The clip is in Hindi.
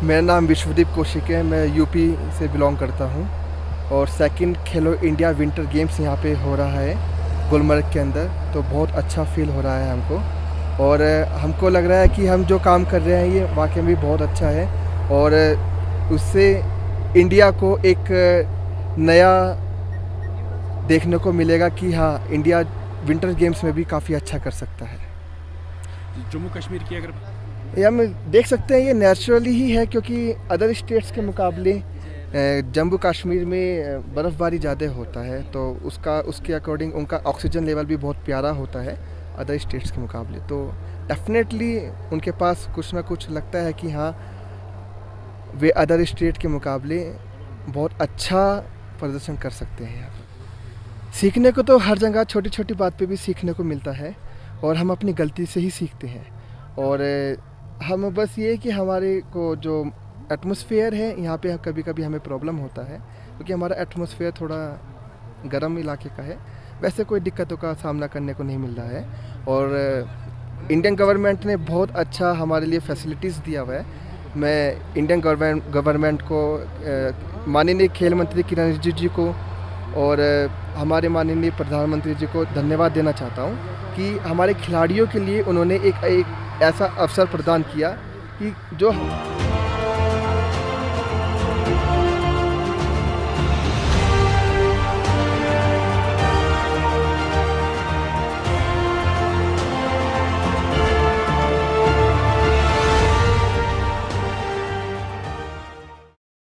मेरा नाम विश्वदीप कौशिक है। मैं यूपी से बिलोंग करता हूँ और सेकंड खेलो इंडिया विंटर गेम्स यहाँ पे हो रहा है गुलमर्ग के अंदर। तो बहुत अच्छा फील हो रहा है हमको और हमको लग रहा है कि हम जो काम कर रहे हैं ये वाकई में बहुत अच्छा है और उससे इंडिया को एक नया देखने को मिलेगा कि हाँ, इंडिया विंटर गेम्स में भी काफ़ी अच्छा कर सकता है। जम्मू कश्मीर की अगर ये हम देख सकते हैं ये नेचुरली ही है, क्योंकि अदर स्टेट्स के मुकाबले जम्मू कश्मीर में बर्फ़बारी ज़्यादा होता है, तो उसके अकॉर्डिंग उनका ऑक्सीजन लेवल भी बहुत प्यारा होता है अदर स्टेट्स के मुकाबले। तो डेफिनेटली उनके पास कुछ ना कुछ लगता है कि हाँ, वे अदर स्टेट के मुकाबले बहुत अच्छा प्रदर्शन कर सकते हैं। यहाँ पर सीखने को तो हर जगह छोटी छोटी बात पे भी सीखने को मिलता है और हम अपनी गलती से ही सीखते हैं। और हम बस ये कि हमारे को जो एटमॉस्फेयर है यहाँ पे कभी कभी हमें प्रॉब्लम होता है, क्योंकि हमारा एटमॉस्फेयर थोड़ा गर्म इलाके का है। वैसे कोई दिक्कतों का सामना करने को नहीं मिल रहा है और इंडियन गवर्नमेंट ने बहुत अच्छा हमारे लिए फैसिलिटीज़ दिया हुआ है। मैं इंडियन गवर्नमेंट को, माननीय खेल मंत्री किरण रिजिजू जी को और हमारे माननीय प्रधानमंत्री जी को धन्यवाद देना चाहता हूँ कि हमारे खिलाड़ियों के लिए उन्होंने एक ऐसा अवसर प्रदान किया कि जो